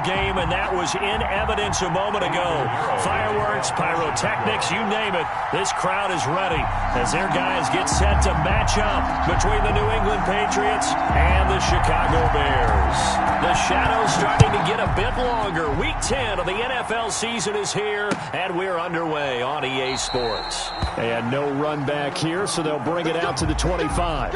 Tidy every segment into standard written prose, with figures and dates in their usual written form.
game, and that was in evidence a moment ago. Fireworks, pyrotechnics, you name it. This crowd is ready as their guys get set to match up between the New England Patriots and the Chicago Bears. The shadow's starting to get a bit longer. Week 10 of the NFL season is here, and we're underway on EA Sports. And no run back here, so they'll bring it out to the 25.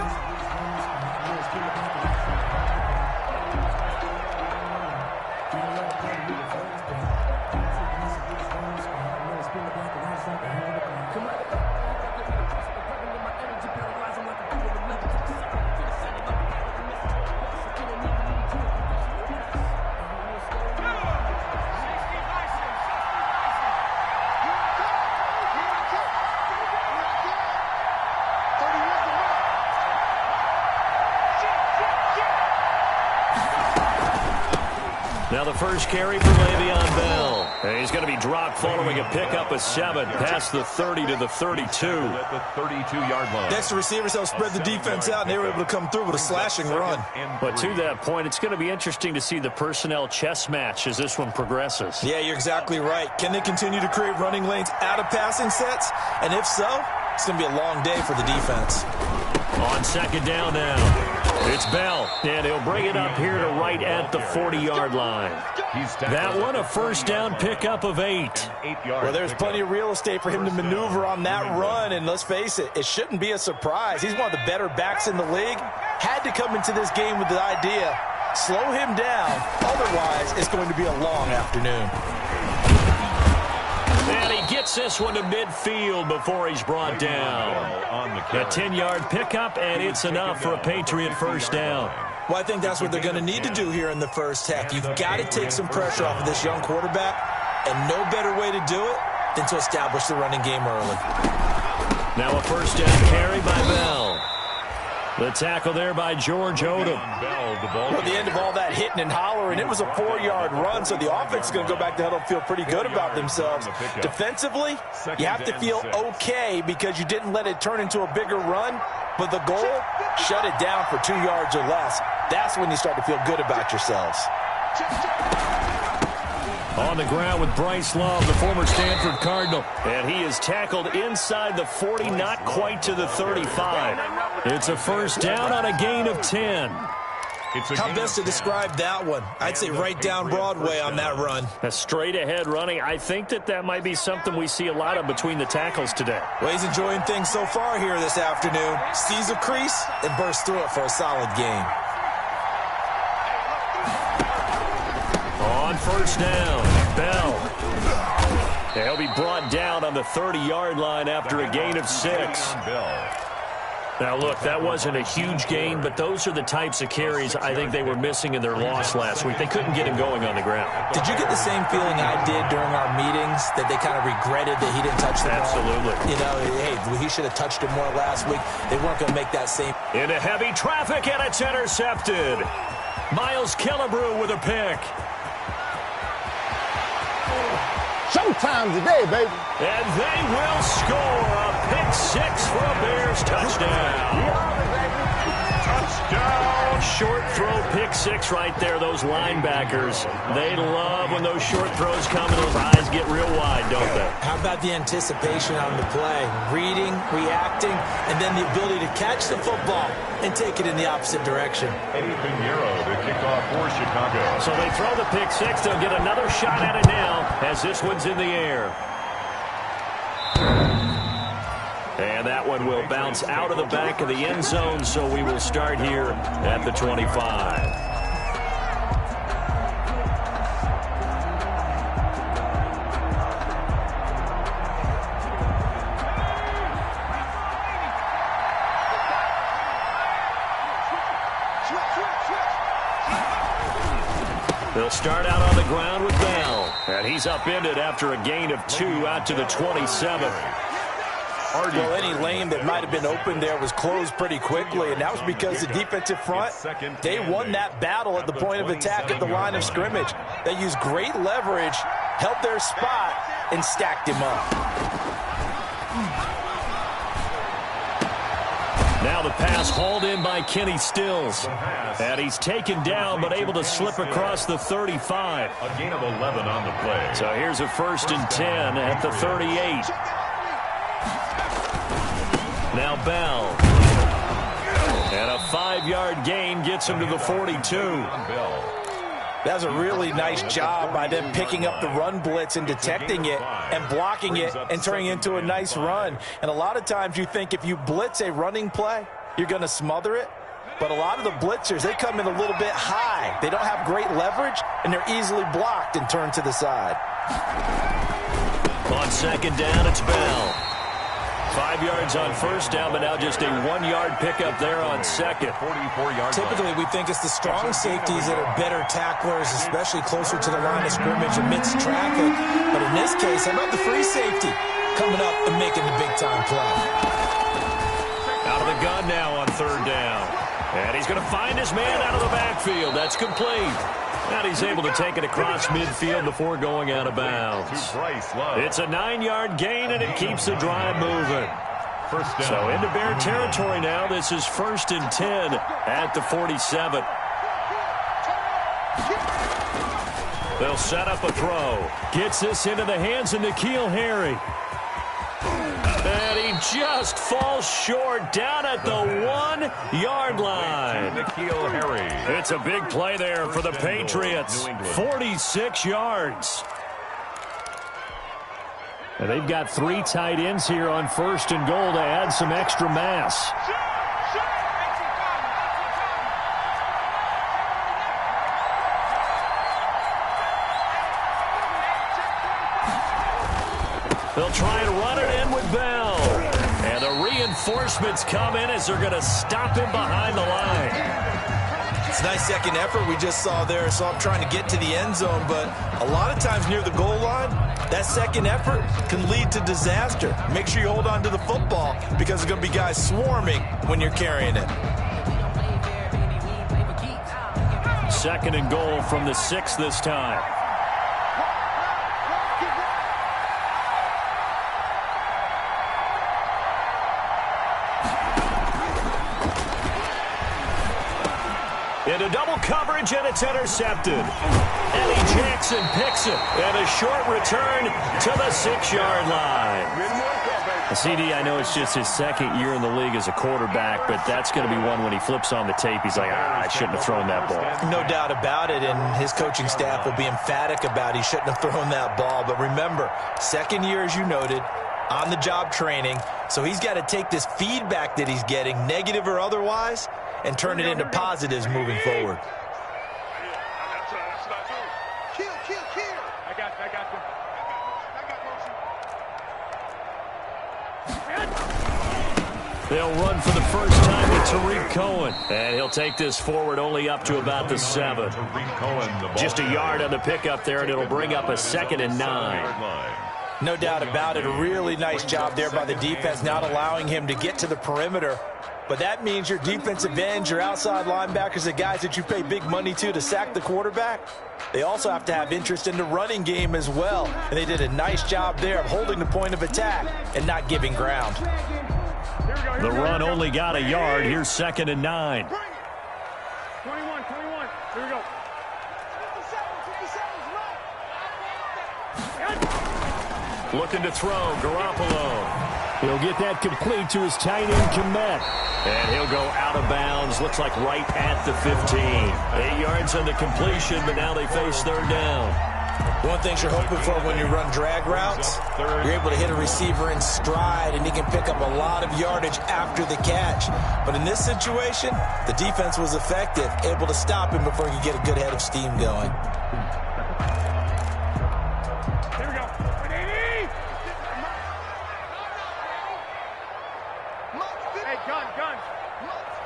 Now the first carry for Le'Veon Bell. And he's going to be dropped following a pickup of 7 past the 30 to the 32. At the 32-yard line. Next, the receivers helped spread the defense out, and they were able to come through with a slashing run. But to that point, it's going to be interesting to see the personnel chess match as this one progresses. Yeah, you're exactly right. Can they continue to create running lanes out of passing sets? And if so, it's going to be a long day for the defense. On second down now. It's Bell, and he'll bring it up here to right at the 40-yard line. That one, a first down pickup of 8. Well, there's plenty of real estate for him to maneuver on that run, and let's face it, it shouldn't be a surprise. He's one of the better backs in the league. Had to come into this game with the idea, slow him down, otherwise it's going to be a long afternoon. And he gets this one to midfield before he's brought down. A 10-yard pickup, and it's enough for a Patriot first down. Well, I think that's what they're going to need to do here in the first half. You've got to take some pressure off of this young quarterback, and no better way to do it than to establish the running game early. Now a first down carry by Bell. The tackle there by George Odom. At the end of all that hitting and hollering, it was a 4-yard run, so the offense is going to go back to huddle and feel pretty good about themselves. Defensively, you have to feel okay because you didn't let it turn into a bigger run, but the goal, shut it down for 2 yards or less. That's when you start to feel good about yourselves. On the ground with Bryce Love, the former Stanford Cardinal. And he is tackled inside the 40, not quite to the 35. It's a first down on a gain of 10. How best to describe that one? I'd say right down Broadway on that run. A straight-ahead running. I think that might be something we see a lot of between the tackles today. Well, he's enjoying things so far here this afternoon. Sees a crease and bursts through it for a solid gain. On first down, Bell. He'll be brought down on the 30-yard line after a gain of 6. Now, look, that wasn't a huge gain, but those are the types of carries I think they were missing in their loss last week. They couldn't get him going on the ground. Did you get the same feeling I did during our meetings, that they kind of regretted that he didn't touch the ball? Absolutely. You know, hey, he should have touched it more last week. They weren't going to make that same. Into heavy traffic, and it's intercepted. Miles Killebrew with a pick. Showtime today, baby. And they will score a pick 6 for a Bears touchdown. Touchdown. Short throw pick 6 right there. Those linebackers, they love when those short throws come and those eyes get real wide, don't they? How about the anticipation on the play? Reading, reacting, and then the ability to catch the football and take it in the opposite direction. Eddie Pinheiro, the kickoff for Chicago. So they throw the pick 6. They'll get another shot at it now as this one's in the air. And that one will bounce out of the back of the end zone, so we will start here at the 25. They'll start out on the ground with Bell. And he's upended after a gain of 2 out to the 27. Well, any lane that might have been open there was closed pretty quickly, and that was because the defensive front, they won that battle at the point of attack at the line of scrimmage. They used great leverage, held their spot, and stacked him up. Now the pass hauled in by Kenny Stills. And he's taken down but able to slip across the 35. A gain of 11 on the play. So here's a 1st and 10 at the 38. Now Bell. And a 5-yard gain gets him to the 42. That's a really nice job by them picking up the run blitz and detecting it and blocking it and turning it into a nice run. And a lot of times you think if you blitz a running play, you're going to smother it. But a lot of the blitzers, they come in a little bit high. They don't have great leverage, and they're easily blocked and turned to the side. On 2nd down, it's Bell. 5 yards on 1st down, but now just a 1-yard pickup there on 2nd. 44-yard. Typically, we think it's the strong safeties that are better tacklers, especially closer to the line of scrimmage amidst traffic. But in this case, how about the free safety coming up and making the big-time play? Out of the gun now on 3rd down. And he's going to find his man out of the backfield. That's complete. And he's able to take it across midfield before going out of bounds. It's a 9-yard gain, and it keeps the drive moving. So into Bear territory now. This is 1st and 10 at the 47. They'll set up a throw. Gets this into the hands of N'Keal Harry. And he just falls short down at the 1-yard line. N'Keal Harry. It's a big play there for the Patriots. 46 yards. And they've got 3 tight ends here on 1st and goal to add some extra mass. They'll try and run it in with Bell. And the reinforcements come in as they're going to stop him behind the line. It's a nice second effort we just saw there. So I'm trying to get to the end zone, but a lot of times near the goal line, that second effort can lead to disaster. Make sure you hold on to the football because there's going to be guys swarming when you're carrying it. 2nd and goal from the 6 this time. Into double coverage, and it's intercepted. Eddie Jackson picks it, and a short return to the 6-yard line. CD, I know it's just his 2nd year in the league as a quarterback, but that's going to be one when he flips on the tape. He's like, I shouldn't have thrown that ball. No doubt about it, and his coaching staff will be emphatic about he shouldn't have thrown that ball. But remember, 2nd year, as you noted, on-the-job training, so he's got to take this feedback that he's getting, negative or otherwise, and turn it into positives moving forward. They'll run for the first time with Tariq Cohen. And he'll take this forward only up to about the 7. Just a yard on the pickup there, and it'll bring up a 2nd and 9. No doubt about it. A really nice job there by the defense, not allowing him to get to the perimeter. But that means your defensive ends, your outside linebackers, the guys that you pay big money to sack the quarterback, they also have to have interest in the running game as well. And they did a nice job there of holding the point of attack and not giving ground. The run only got a yard. Here's 2nd and 9. 21. Here we go. Looking to throw, Garoppolo. He'll get that complete to his tight end, Kmet. And he'll go out of bounds. Looks like right at the 15. 8 yards on the completion, but now they face 3rd down. One thing you're hoping for when you run drag routes, you're able to hit a receiver in stride, and he can pick up a lot of yardage after the catch. But in this situation, the defense was effective, able to stop him before he could get a good head of steam going. Here we go. Hey, gun.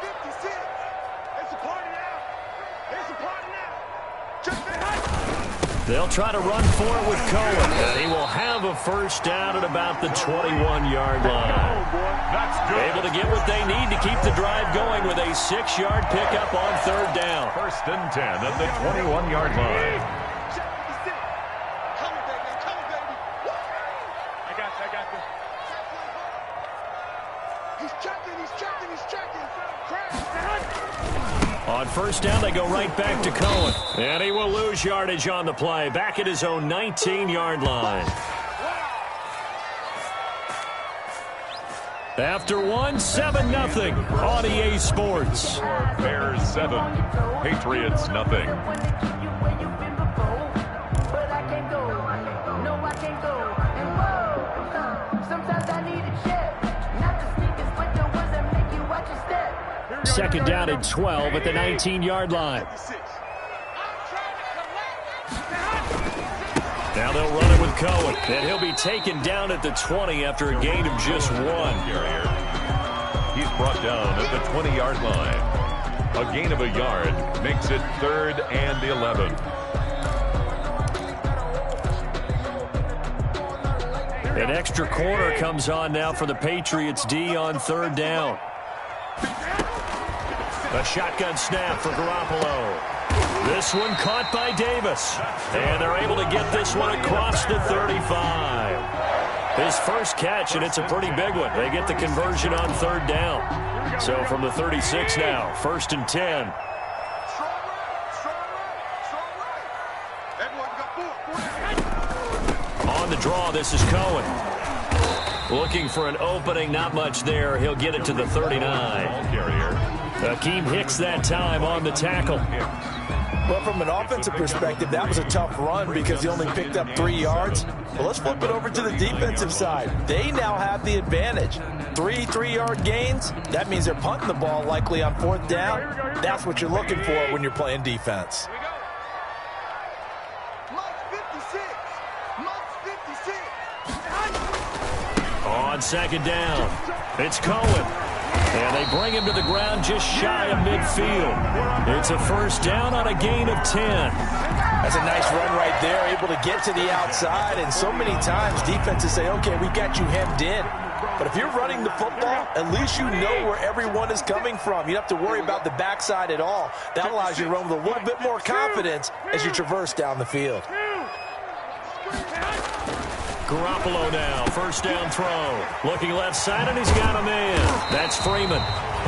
56. It's a party now. They'll try to run for it with Cohen, and he will have a first down at about the 21-yard line. That's good. Able to get what they need to keep the drive going with a 6-yard pickup on 3rd down. 1st and 10 at the 21-yard line. I got this. He's checking. On first down, they go right back to Cohen. And he will lose yardage on the play. Back at his own 19-yard line. After 7-0 on EA Sports. Bears 7, Patriots nothing. Second down and 12 at the 19-yard line. Now they'll run it with Cohen, and he'll be taken down at the 20 after a gain of just 1. He's brought down at the 20-yard line. A gain of a yard makes it 3rd and 11. An extra corner comes on now for the Patriots D on 3rd down. A shotgun snap for Garoppolo. This one caught by Davis. And they're able to get this one across the 35. His first catch, and it's a pretty big one. They get the conversion on 3rd down. So from the 36 now, 1st and 10. On the draw, this is Cohen. Looking for an opening, not much there. He'll get it to the 39. Akeem Hicks that time on the tackle. Well, from an offensive perspective, that was a tough run because he only picked up 3 yards. Well, let's flip it over to the defensive side. They now have the advantage. 3 3-yard gains. That means they're punting the ball likely on 4th down. That's what you're looking for when you're playing defense. On 2nd down, it's Cohen. And they bring him to the ground just shy of midfield. It's a 1st down on a gain of 10. That's a nice run right there, able to get to the outside. And so many times defenses say, okay, we got you hemmed in. But if you're running the football, at least you know where everyone is coming from. You don't have to worry about the backside at all. That allows you to run with a little bit more confidence as you traverse down the field. Garoppolo now, 1st down throw. Looking left side, and he's got a man. That's Freeman.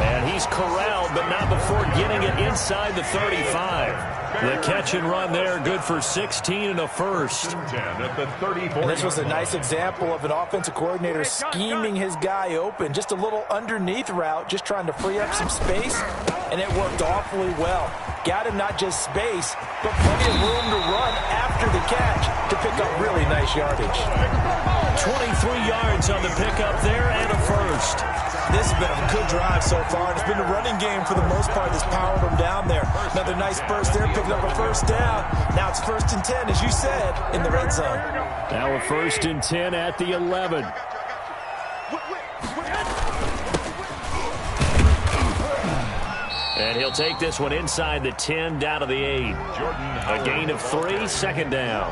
And he's corralled, but not before getting it inside the 35. The catch and run there, good for 16 and a first. And this was a nice example of an offensive coordinator scheming his guy open. Just a little underneath route, just trying to free up some space, and it worked awfully well. Got him not just space, but plenty of room to run after the catch to pick up really nice yardage. 23 yards on the pickup there and a first. This has been a good drive so far, and it's been the running game for the most part that's powered them down there. Another nice burst there, picking up a 1st down. Now it's 1st and 10, as you said, in the red zone. Now a 1st and 10 at the 11. And he'll take this one inside the 10, down to the 8. A gain of 3, 2nd down.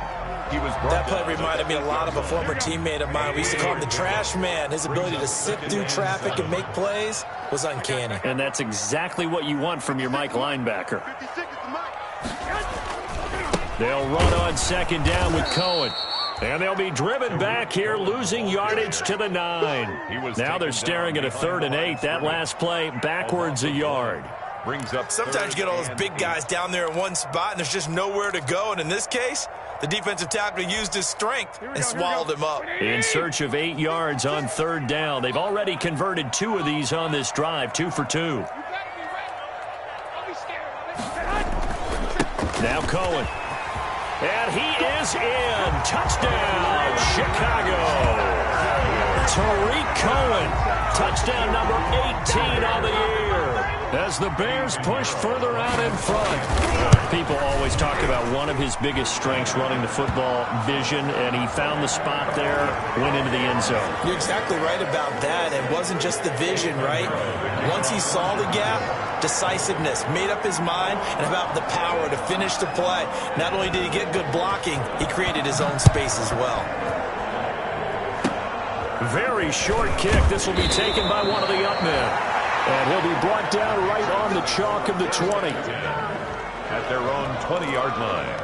That play reminded me a lot of a former teammate of mine. We used to call him the trash man. His ability to sift through traffic and make plays was uncanny. And that's exactly what you want from your Mike linebacker. They'll run on 2nd down with Cohen. And they'll be driven back here, losing yardage to the 9. Now they're staring at a 3rd and 8. That last play, backwards a yard. Brings up. Sometimes you get all those big guys down there in one spot, and there's just nowhere to go. And in this case, the defensive tackle used his strength and swallowed him up. In search of 8 yards on 3rd down. They've already converted 2 of these on this drive, 2 for 2. Now Cohen. And he is in. Touchdown, Chicago. Tariq Cohen. Touchdown number 18 on the year. As the Bears push further out in front. People always talk about one of his biggest strengths running the football, vision, and he found the spot there, went into the end zone. You're exactly right about that. It wasn't just the vision, right? Once he saw the gap, decisiveness, made up his mind, and about the power to finish the play. Not only did he get good blocking, he created his own space as well. Very short kick. This will be taken by one of the up men. And he'll be brought down right on the chalk of the 20. At their own 20-yard line.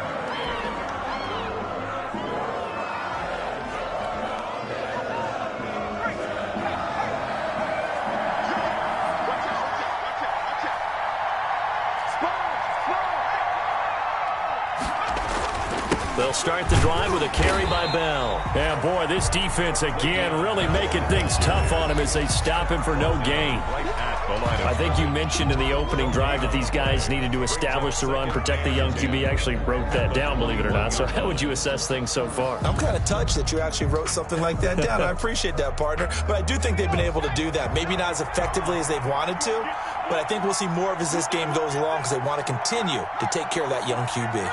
Spot start the drive with a carry by Bell. Yeah, boy, this defense again really making things tough on him as they stop him for no gain. I think you mentioned in the opening drive that these guys needed to establish the run, protect the young QB. Actually wrote that down, believe it or not. So how would you assess things so far? I'm kind of touched that you actually wrote something like that down. I appreciate that, partner. But I do think they've been able to do that. Maybe not as effectively as they've wanted to, but I think we'll see more of as this game goes along because they want to continue to take care of that young QB.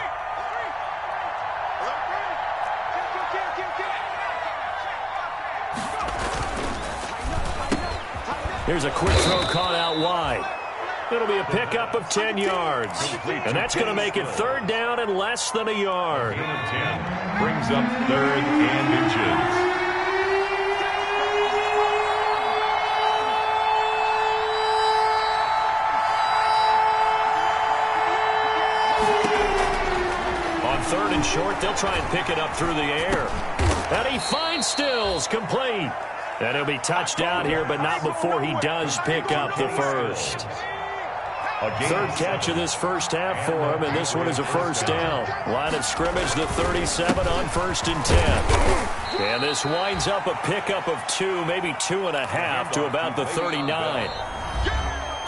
Here's a quick throw caught out wide. It'll be a pickup of 10 yards. And that's going to make it third down and less than a yard. 10 brings up third and inches. On third and short, they'll try and pick it up through the air. And he finds Stills, complete. And he'll be touchdown here, but not before he does pick up the first. Third catch of this first half for him, and this one is a first down. Line of scrimmage, the 37 on 1st and 10. And this winds up a pickup of 2, maybe 2.5 to about the 39.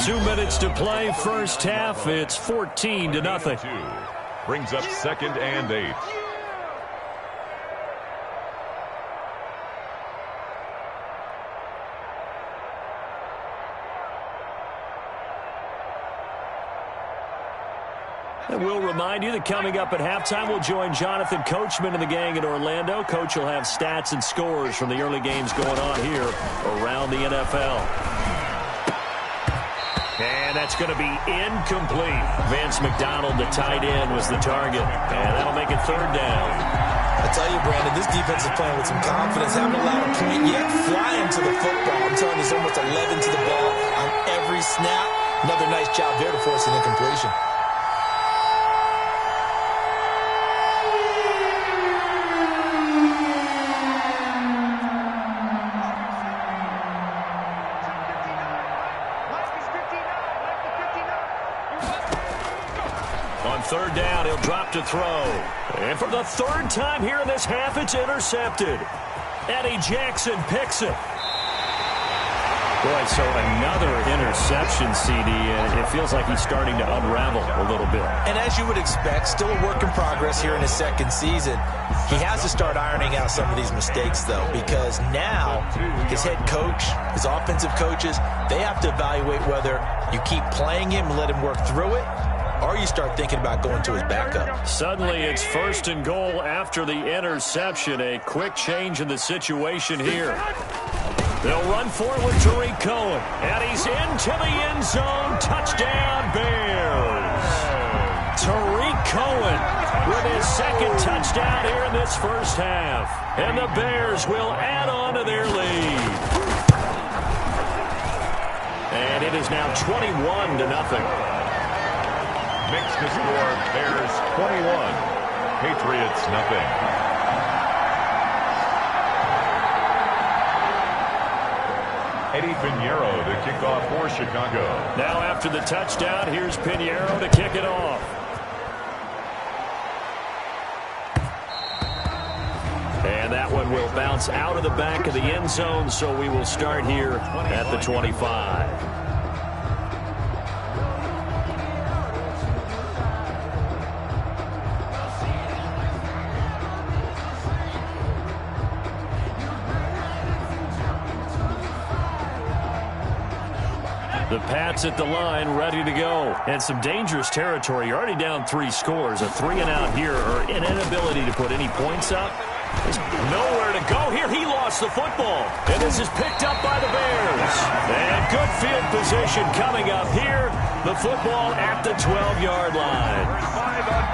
2 minutes to play, first half. It's 14-0. Brings up 2nd and 8. And we'll remind you that coming up at halftime, we'll join Jonathan Coachman and the gang in Orlando. Coach will have stats and scores from the early games going on here around the NFL. And that's going to be incomplete. Vance McDonald, the tight end, was the target. And that'll make it third down. I tell you, Brandon, this defense is playing with some confidence. Haven't allowed a point yet. Flying to the football. I'm telling you, it's almost 11 to the ball on every snap. Another nice job there to force an incompletion. Third down, he'll drop to throw. And for the third time here in this half, it's intercepted. Eddie Jackson picks it. Boy, so another interception, CD, and it feels like he's starting to unravel a little bit. And as you would expect, still a work in progress here in his second season. He has to start ironing out some of these mistakes, though, because now his head coach, his offensive coaches, they have to evaluate whether you keep playing him and let him work through it, or you start thinking about going to his backup. Suddenly it's 1st and goal after the interception. A quick change in the situation here. They'll run forward with Tariq Cohen. And he's into the end zone. Touchdown, Bears. Tariq Cohen with his second touchdown here in this first half. And the Bears will add on to their lead. And it is now 21-0. Makes the score Bears 21, Patriots nothing. Eddie Pinheiro to kick off for Chicago. Now after the touchdown, here's Pinheiro to kick it off. And that one will bounce out of the back of the end zone, so we will start here at the 25. The Pats at the line, ready to go. And some dangerous territory. You're already down 3 scores. A 3-and-out here, or an inability to put any points up. There's nowhere to go here. He lost the football. And this is picked up by the Bears. And good field position coming up here. The football at the 12-yard line.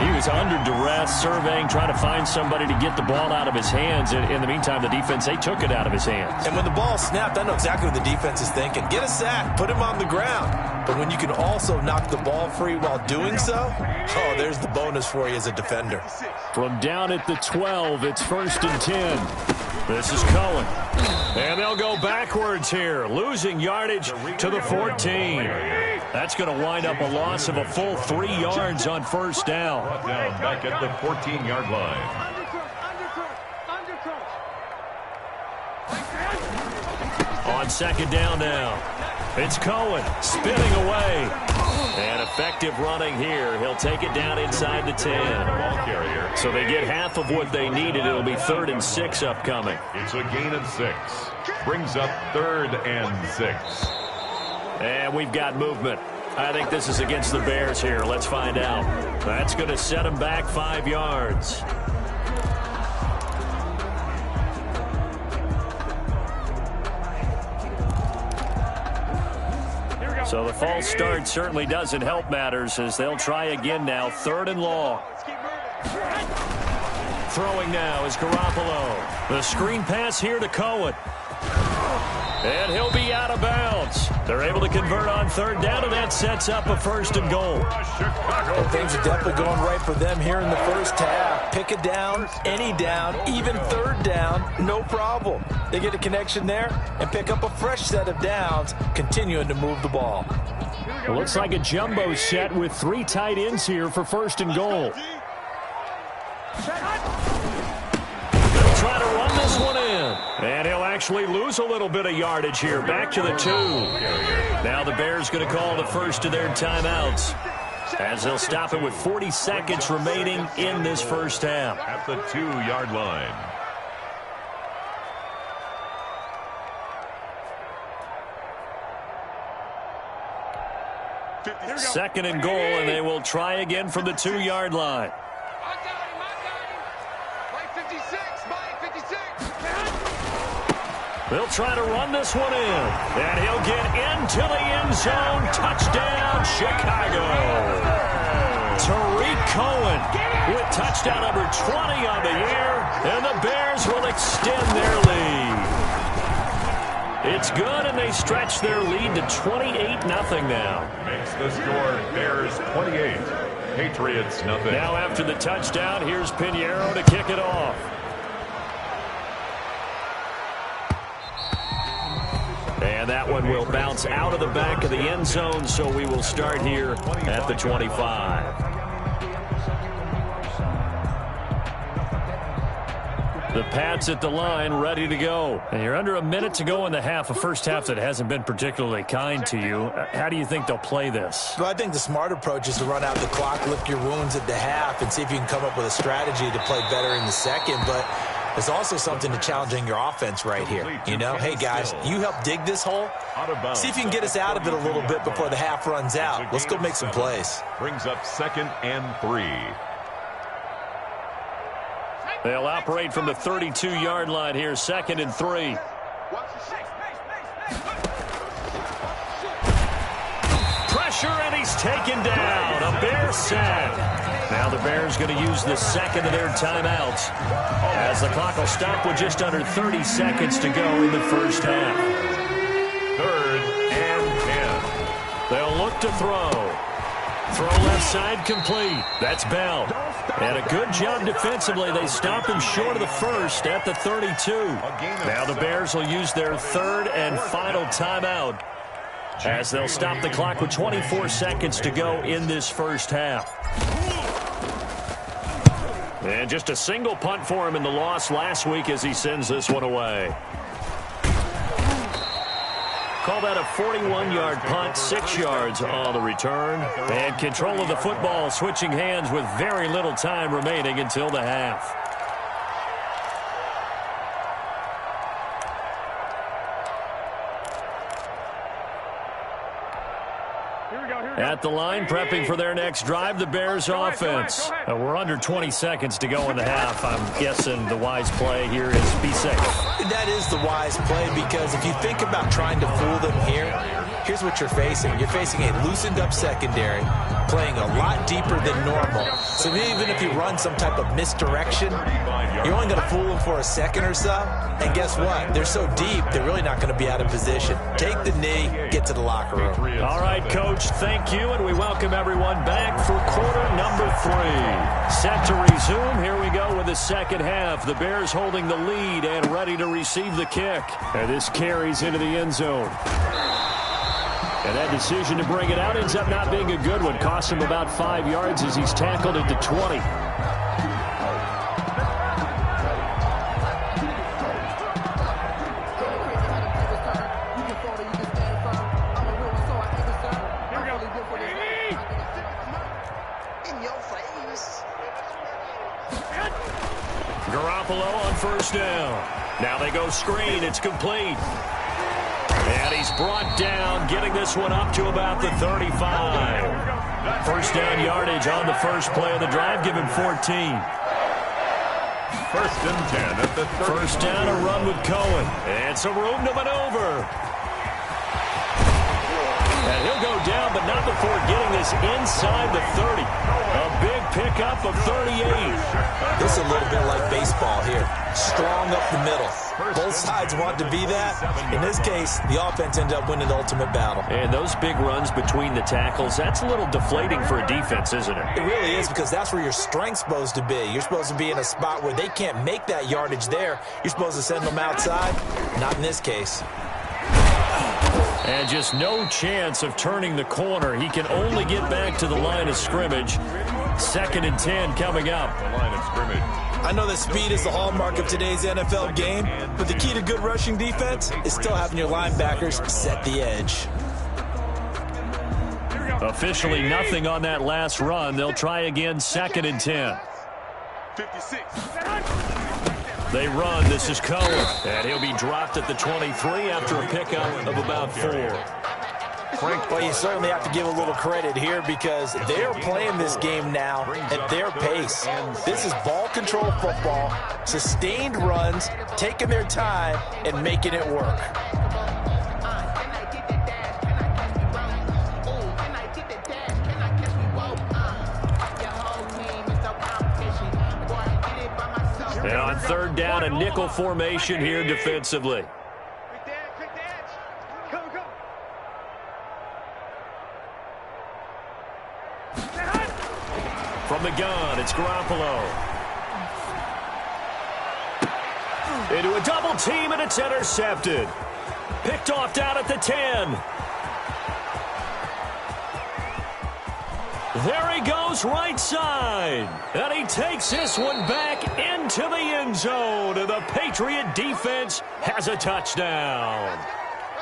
He was under duress, surveying, trying to find somebody to get the ball out of his hands. In the meantime, the defense, they took it out of his hands. And when the ball snapped, I know exactly what the defense is thinking. Get a sack, put him on the ground. But when you can also knock the ball free while doing so, oh, there's the bonus for you as a defender. From down at the 12, it's 1st and 10. This is Cohen. And they'll go backwards here, losing yardage to the 14. That's going to wind up a loss of a full 3 yards on first down. Brought down back at the 14-yard line. On second down now. It's Cohen spinning away. And effective running here. He'll take it down inside the 10. So they get half of what they needed. It'll be 3rd and 6 upcoming. It's a gain of 6. Brings up 3rd and 6. And we've got movement. I think this is against the Bears here. Let's find out. That's going to set them back 5 yards. So the false start certainly doesn't help matters as they'll try again now. 3rd and long. Throwing now is Garoppolo. The screen pass here to Cohen. And he'll be out of bounds. They're able to convert on 3rd down, and that sets up a 1st and goal. Well, things are definitely going right for them here in the first half. Pick a down, any down, even 3rd down, no problem. They get a connection there and pick up a fresh set of downs, continuing to move the ball. It looks like a jumbo set with 3 tight ends here for 1st and goal. They'll try to run this one in. And he'll actually lose a little bit of yardage here. Back to the 2. Now the Bears going to call the first of their timeouts as they'll stop it with 40 seconds remaining in this first half. At the 2-yard line. Second and goal, and they will try again from the 2-yard line. They'll try to run this one in, and he'll get into the end zone. Touchdown, Chicago. Tariq Cohen with touchdown number 20 on the year, and the Bears will extend their lead. It's good, and they stretch their lead to 28-0 now. Makes the score Bears 28, Patriots nothing. Now after the touchdown, here's Pinheiro to kick it off. And that one will bounce out of the back of the end zone, so we will start here at the 25. The Pats at the line, ready to go. And you're under a minute to go in the half, a first half that hasn't been particularly kind to you. How do you think they'll play this? Well, I think the smart approach is to run out the clock, lick your wounds at the half, and see if you can come up with a strategy to play better in the second. But there's also something to challenging your offense right here. You know, hey, guys, you help dig this hole. See if you can get us out of it a little bit before the half runs out. Let's go make some plays. Brings up 2nd and 3. They'll operate from the 32-yard line here, 2nd and 3. Pressure, and he's taken down. A Bear sack. Now the Bears going to use the second of their timeouts as the clock will stop with just under 30 seconds to go in the first half. 3rd and 10. They'll look to throw. Throw left side complete. That's Bell. And a good job defensively. They stop him short of the first at the 32. Now the Bears will use their 3rd and final timeout as they'll stop the clock with 24 seconds to go in this first half. And just a single punt for him in the loss last week as he sends this one away. Call that a 41-yard punt, 6 yards on the return. And control of the football, switching hands with very little time remaining until the half. At the line, prepping for their next drive, the Bears offense. We're under 20 seconds to go in the half. I'm guessing the wise play here is be safe. That is the wise play, because if you think about trying to fool them here, here's what you're facing. You're facing a loosened-up secondary, playing a lot deeper than normal. So even if you run some type of misdirection, you're only going to fool them for a second or so. And guess what? They're so deep, they're really not going to be out of position. Take the knee, get to the locker room. All right, Coach, thank you, and we welcome everyone back for quarter number 3. Set to resume. Here we go with the second half. The Bears holding the lead and ready to receive the kick. And this carries into the end zone. And that decision to bring it out ends up not being a good one. Costs him about 5 yards as he's tackled at the 20. Garoppolo on first down. Now they go screen. It's complete. And he's brought down, getting this one up to about the 35. First down yardage on the first play of the drive. Give him 14. First and 10 at the 30. First down, a run with Cohen. And some room to maneuver. And he'll go down, but not before getting this inside the 30. A big pickup of 38. This is a little bit like baseball here. Strong up the middle. Both sides want to be that. In this case, the offense ended up winning the ultimate battle. And those big runs between the tackles, that's a little deflating for a defense, isn't it? It really is, because that's where your strength's supposed to be. You're supposed to be in a spot where they can't make that yardage there. You're supposed to send them outside. Not in this case. And just no chance of turning the corner. He can only get back to the line of scrimmage. 2nd and 10 coming up. The line of scrimmage. I know that speed is the hallmark of today's NFL game, but the key to good rushing defense is still having your linebackers set the edge. Officially nothing on that last run. They'll try again, 2nd and 10. 56. They run. This is Cohen. And he'll be dropped at the 23 after a pickup of about 4. Well, you certainly have to give a little credit here, because they're playing this game now at their pace. This is ball control football, sustained runs, taking their time, and making it work. And on 3rd down, a nickel formation here defensively. Quick dance. Go. From the gun, it's Garoppolo. Into a double team, and it's intercepted. Picked off down at the 10. There he goes, right side. And he takes this one back into the end zone. And the Patriot defense has a touchdown.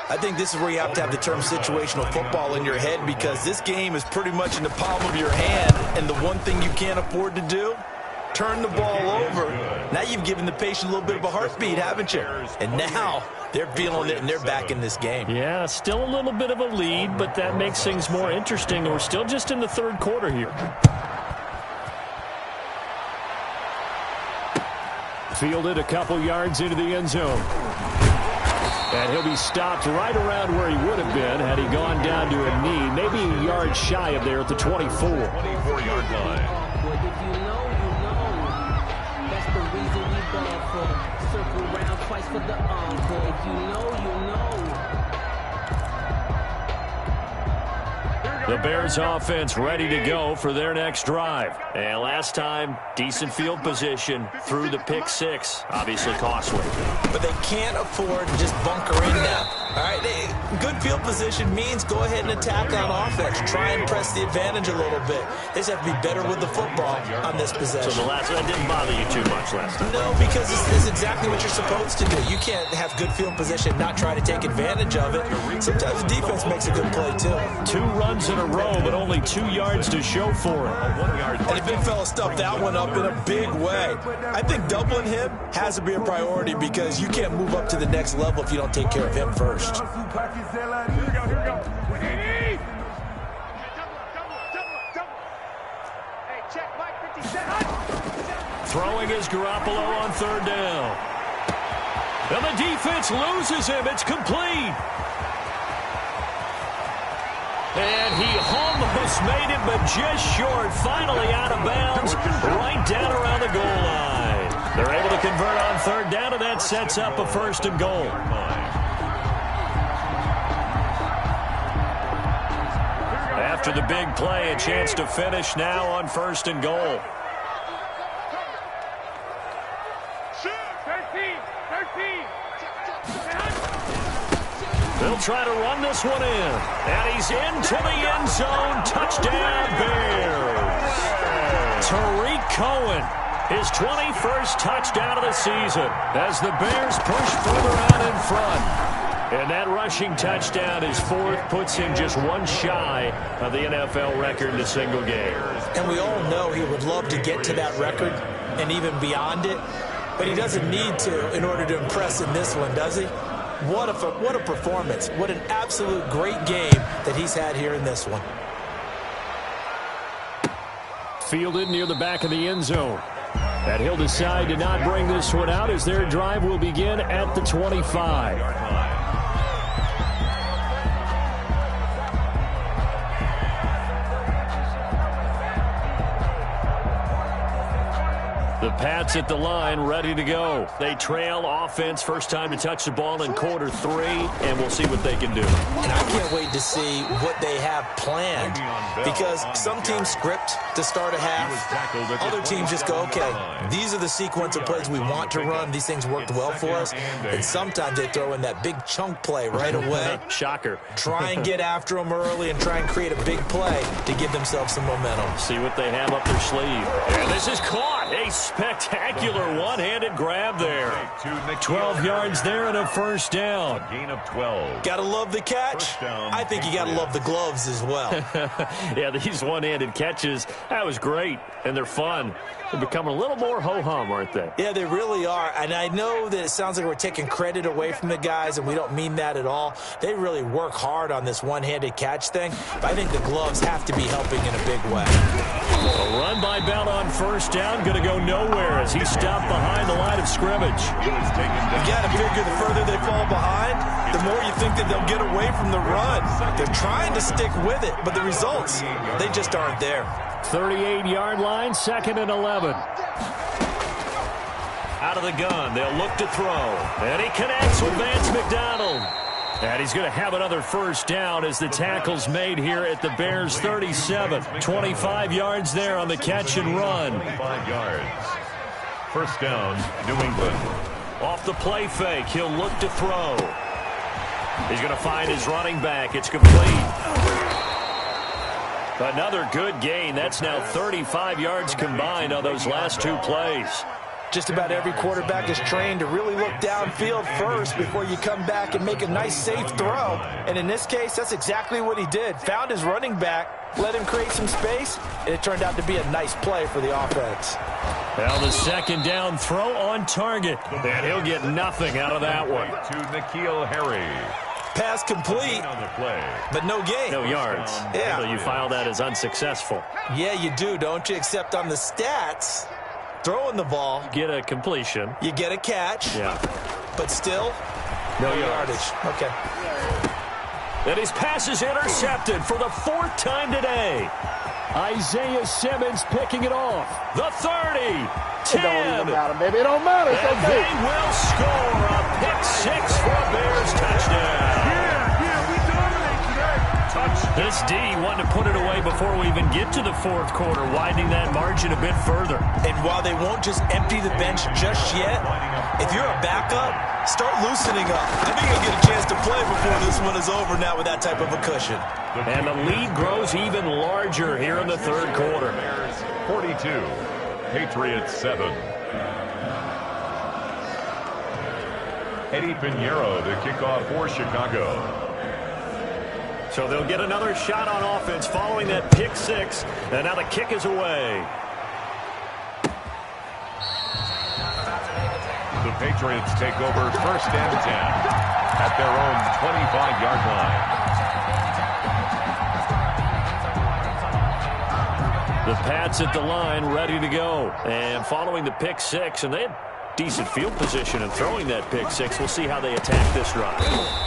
I think this is where you have to have the term situational football in your head, because this game is pretty much in the palm of your hand, and the one thing you can't afford to do, turn the ball over. Now you've given the patient a little bit of a heartbeat, haven't you? And now they're feeling it, and they're back in this game. Yeah, still a little bit of a lead, but that makes things more interesting. We're still just in the 3rd quarter here. Fielded a couple yards into the end zone. And he'll be stopped right around where he would have been had he gone down to a knee, maybe a yard shy of there at the 24. 24-yard line. But if you know, you know. That's the reason we ball for. Circle round twice for the encore. If you know, you know. The Bears offense ready to go for their next drive. And last time, decent field position through the pick 6. Obviously costly. But they can't afford to just bunker in now. All right, good field position means go ahead and attack on offense. Try and press the advantage a little bit. They just have to be better with the football on this possession. So the last one didn't bother you too much last time? No, because this is exactly what you're supposed to do. You can't have good field position, not try to take advantage of it. Sometimes the defense makes a good play, too. 2 runs in a row, but only 2 yards to show for it. And the big fella stuffed that one up in a big way. I think doubling him has to be a priority, because you can't move up to the next level if you don't take care of him first. Here we go. Hey! Double. Hey, check Mike 57. Throwing is Garoppolo on 3rd down. And the defense loses him. It's complete. And he almost made it, but just short. Finally out of bounds, right down around the goal line. They're able to convert on 3rd down, and that sets up a 1st and goal. After the big play, a chance to finish now on 1st and goal. 13. They'll try to run this one in. And he's into the end zone. Touchdown, Bears. Tariq Cohen, his 21st touchdown of the season as the Bears push further out in front. And that rushing touchdown, his 4th, puts him just 1 shy of the NFL record in a single game. And we all know he would love to get to that record and even beyond it. but he doesn't need to in order to impress in this one, does he? What a performance. What an absolute great game that he's had here in this one. Fielded near the back of the end zone. And he'll decide to not bring this one out as their drive will begin at the 25. The Pats at the line, ready to go. They trail offense, first time to touch the ball in quarter 3, and we'll see what they can do. And I can't wait to see what they have planned, because some teams script to start a half. Other teams just go, okay, these are the sequence of plays we want to run. These things worked well for us. And sometimes they throw in that big chunk play right away. Shocker. Try and get after them early and try and create a big play to give themselves some momentum. See what they have up their sleeve. And this is caught. A spectacular one-handed grab there. 12 yards there and a first down. Gain of 12. Gotta love the catch. I think you gotta love the gloves as well. Yeah, these one-handed catches, that was great, and they're fun. They're becoming a little more ho-hum, aren't they? Yeah, they really are. And I know that it sounds like we're taking credit away from the guys, and we don't mean that at all. They really work hard on this one-handed catch thing, but I think the gloves have to be helping in a big way. A run by Bell on first down, going to go nowhere as he stopped behind the line of scrimmage. You got to figure the further they fall behind, the more you think that they'll get away from the run. They're trying to stick with it, but the results, they just aren't there. 38-yard line, 2nd and 11. Out of the gun, they'll look to throw. And he connects with Vance McDonald. And he's going to have another first down as the tackle's made here at the Bears' 37. 25 yards there on the catch and run. 5 yards. First down, New England. Off the play fake, he'll look to throw. He's going to find his running back. It's complete. Another good gain. That's now 35 yards combined on those last 2 plays. Just about every quarterback is trained to really look downfield first before you come back and make a nice, safe throw. And in this case, that's exactly what he did. Found his running back, let him create some space, and it turned out to be a nice play for the offense. Now the second down throw on target. And he'll get nothing out of that one. To N'Keal Harry. Pass complete, but no gain. No yards. Yeah. So you file that as unsuccessful. Yeah, you do, don't you? Except on the stats, throwing the ball. Get a completion. You get a catch. Yeah. But still, no yardage. Okay. And his pass is intercepted for the 4th time today. Isaiah Simmons picking it off. The 30. 10. It don't even matter, baby. It don't matter. It's and okay. they will score a pick-6 for a Bears touchdown. We dominate today. This D wanted to put it away before we even get to the 4th quarter, widening that margin a bit further. And while they won't just empty the bench just yet, if you're a backup, start loosening up. I think you'll get a chance to play before this one is over now with that type of a cushion. And the lead grows even larger here in the 3rd quarter. 42. Patriots 7. Eddie Pinheiro to kick off for Chicago. So they'll get another shot on offense following that pick-6. And now the kick is away. The Patriots take over 1st and 10 at their own 25-yard line. The Pats at the line, ready to go. And following the pick-6, and they had decent field position and throwing that pick-6. We'll see how they attack this drive.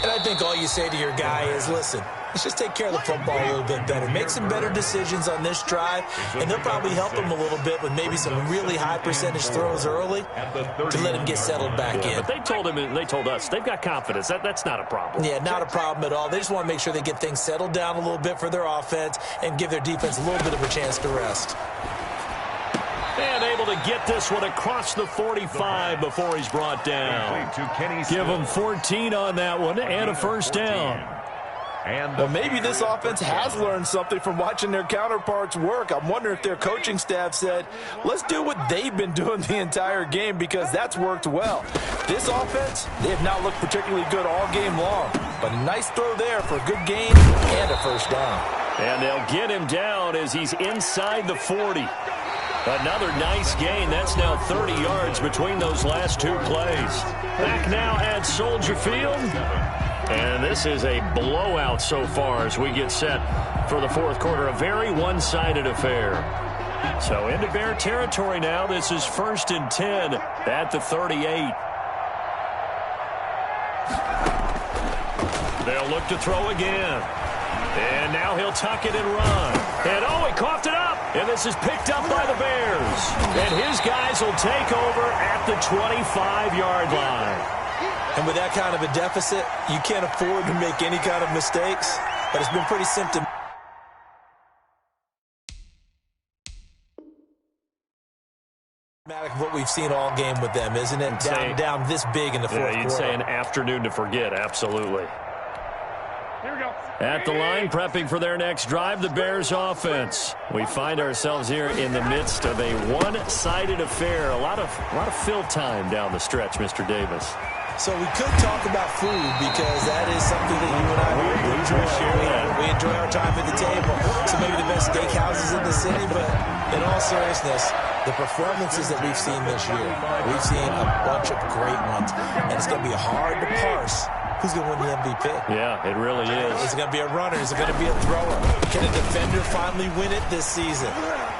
And I think all you say to your guy is, listen, let's just take care of the football a little bit better. Make some better decisions on this drive, and they'll probably help him a little bit with maybe some really high percentage throws early to let him get settled back in. But they told him and they told us they've got confidence. That's not a problem. Yeah, not a problem at all. They just want to make sure they get things settled down a little bit for their offense and give their defense a little bit of a chance to rest. And able to get this one across the 45 before he's brought down. Give him 14 on that one and a first down. Well, maybe this offense has learned something from watching their counterparts work. I'm wondering if their coaching staff said, let's do what they've been doing the entire game, because that's worked well. This offense, they have not looked particularly good all game long. But a nice throw there for a good gain and a first down. And they'll get him down as he's inside the 40. Another nice gain. That's now 30 yards between those last two plays. Back now at Soldier Field. And this is a blowout so far as we get set for the fourth quarter. A very one-sided affair. So into Bear territory now. This is 1st and 10 at the 38. They'll look to throw again. And now he'll tuck it and run. And oh, he coughed it up. And this is picked up by the Bears. And his guys will take over at the 25-yard line. And with that kind of a deficit, you can't afford to make any kind of mistakes. But it's been pretty symptomatic of what we've seen all game with them, isn't it? Down this big in the fourth quarter. You'd say an afternoon to forget, absolutely. Here we go. At the line, prepping for their next drive, the Bears offense. We find ourselves here in the midst of a one-sided affair. A lot of fill time down the stretch, Mr. Davis. So we could talk about food because that is something that you and I really enjoy. We enjoy our time at the table. So maybe the best steakhouses in the city, but in all seriousness, the performances that we've seen this year, we've seen a bunch of great ones, and it's going to be hard to parse who's going to win the MVP. Yeah, it really is. Is it going to be a runner? Is it going to be a thrower? Can a defender finally win it this season?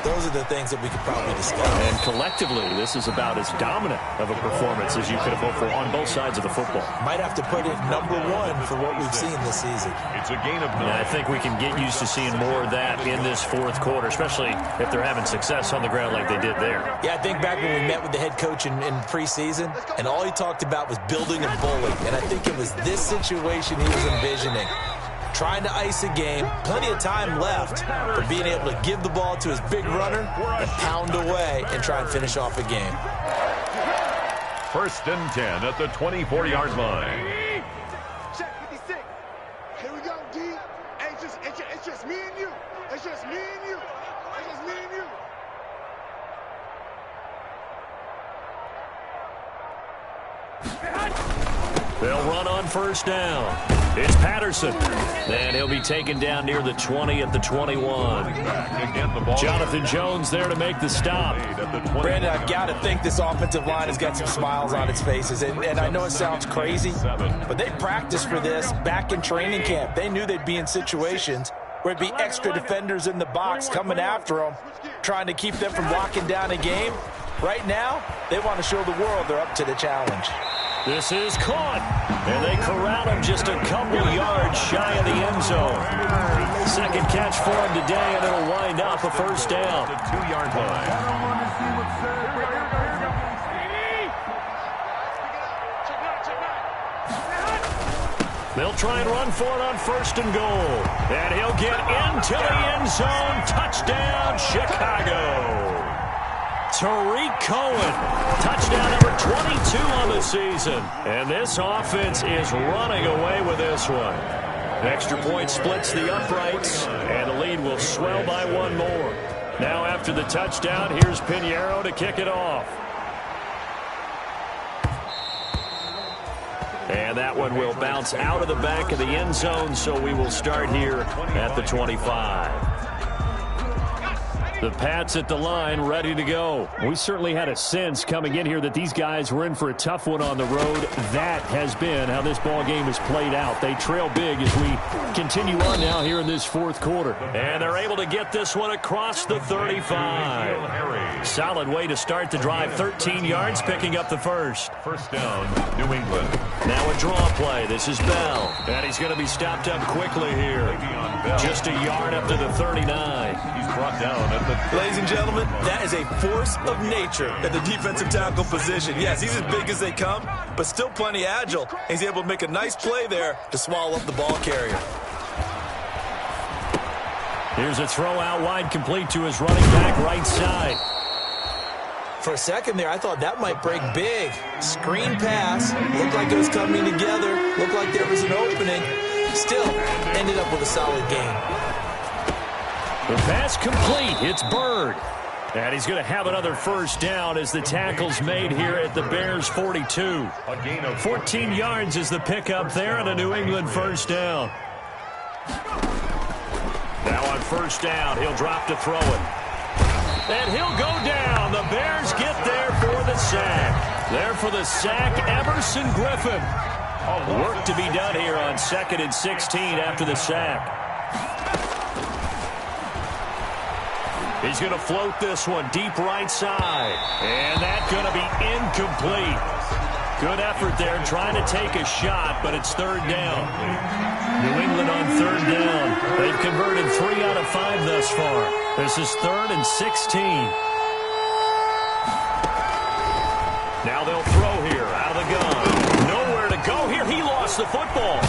Those are the things that we could probably discuss. And collectively, this is about as dominant of a performance as you could have hoped for on both sides of the football. Might have to put it #1 for what we've seen this season. It's a gain of 9. I think we can get used to seeing more of that in this fourth quarter, especially if they're having success on the ground like they did there. Yeah, I think back when we met with the head coach in preseason, and all he talked about was building a bully. And I think it was this situation he was envisioning. Trying to ice a game, plenty of time left, but being able to give the ball to his big runner and pound away and try and finish off a game. 1st and 10 at the 24-yard line. Check 56. Here we go, D. Hey, it's just me and you. It's just me and you. It's just me and you. They'll run on 1st down. It's Patterson. And he'll be taken down near the 20 at the 21. Jonathan Jones there to make the stop. Brandon, I've got to think this offensive line has got some smiles on its faces. And I know it sounds crazy, but they practiced for this back in training camp. They knew they'd be in situations where it'd be extra defenders in the box coming after them, trying to keep them from locking down a game. Right now, they want to show the world they're up to the challenge. This is caught, and they corral him just a couple yards shy of the end zone. Second catch for him today, and it'll wind up a 1st down. The 2-yard line. They'll try and run for it on 1st and goal. And he'll get into the end zone. Touchdown, Chicago. Tariq Cohen, touchdown number 22 on the season. And this offense is running away with this one. Extra point splits the uprights, and the lead will swell by one more. Now after the touchdown, here's Pinheiro to kick it off. And that one will bounce out of the back of the end zone, so we will start here at the 25. The Pats at the line, ready to go. We certainly had a sense coming in here that these guys were in for a tough one on the road. That has been how this ball game has played out. They trail big as we continue on now here in this fourth quarter. And they're able to get this one across the 35. Solid way to start the drive. 13 yards, picking up the first. 1st down, New England. Now a draw play. This is Bell. And he's going to be stopped up quickly here. Just a yard up to the 39. He's brought down at the... Ladies and gentlemen, that is a force of nature at the defensive tackle position. Yes, he's as big as they come, but still plenty agile. He's able to make a nice play there to swallow up the ball carrier. Here's a throw out wide, complete to his running back right side. For a second there, I thought that might break big. Screen pass, looked like it was coming together, looked like there was an opening. Still, ended up with a solid game. The pass complete. It's Bird. And he's going to have another 1st down as the tackle's made here at the Bears 42. 14 yards is the pickup there and a New England 1st down. Now on 1st down, he'll drop to throw it. And he'll go down. The Bears get there for the sack. There for the sack, Emerson Griffin. Work to be done here on 2nd and 16 after the sack. He's going to float this one deep right side. And that's going to be incomplete. Good effort there trying to take a shot, but it's 3rd down. New England on 3rd down. They've converted 3 out of 5 thus far. This is 3rd and 16. Now they'll throw here out of the gun. Nowhere to go here. He lost the football.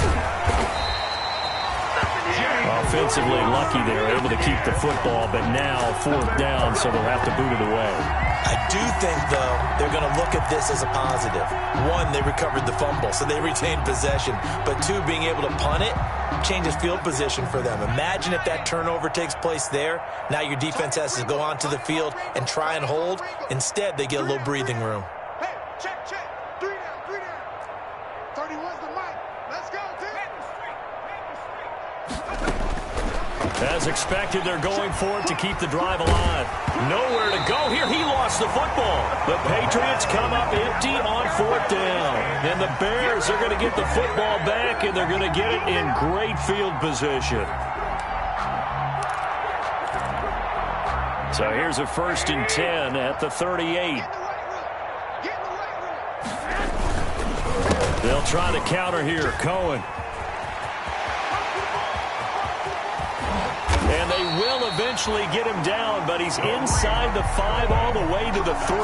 Offensively lucky they're able to keep the football, but now 4th down, so they'll have to boot it away. I do think, though, they're going to look at this as a positive. 1, they recovered the fumble, so they retained possession. But 2, being able to punt it changes field position for them. Imagine if that turnover takes place there. Now your defense has to go onto the field and try and hold. Instead, they get a little breathing room. Hey, check. 3 down. 31's the mic. Let's go, team. As expected, they're going for it to keep the drive alive. Nowhere to go here. He lost the football. The Patriots come up empty on 4th down. And the Bears are going to get the football back, and they're going to get it in great field position. So here's a 1st and 10 at the 38. They'll try to counter here. Cohen. And they will eventually get him down, but he's inside the 5 all the way to the 3.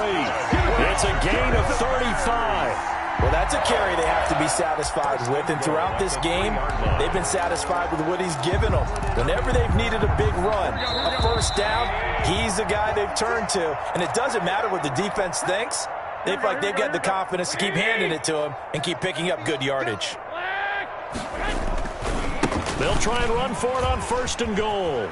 It's a gain of 35. Well, that's a carry they have to be satisfied with, and throughout this game, they've been satisfied with what he's given them. Whenever they've needed a big run, a 1st down, he's the guy they've turned to. And it doesn't matter what the defense thinks. They feel like they've got the confidence to keep handing it to him and keep picking up good yardage. They'll try and run for it on 1st and goal.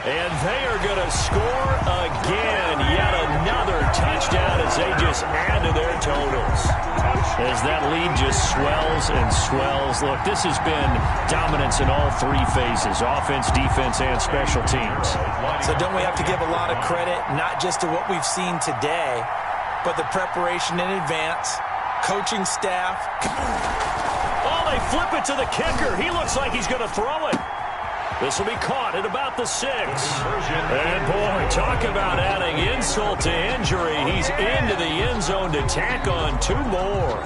And they are going to score again. Yet another touchdown as they just add to their totals. As that lead just swells and swells. Look, this has been dominance in all 3 phases. Offense, defense, and special teams. So don't we have to give a lot of credit, not just to what we've seen today, but the preparation in advance, coaching staff. Oh, they flip it to the kicker. He looks like he's going to throw it. This will be caught at about the 6. And, boy, talk about adding insult to injury. He's into the end zone to tack on 2 more.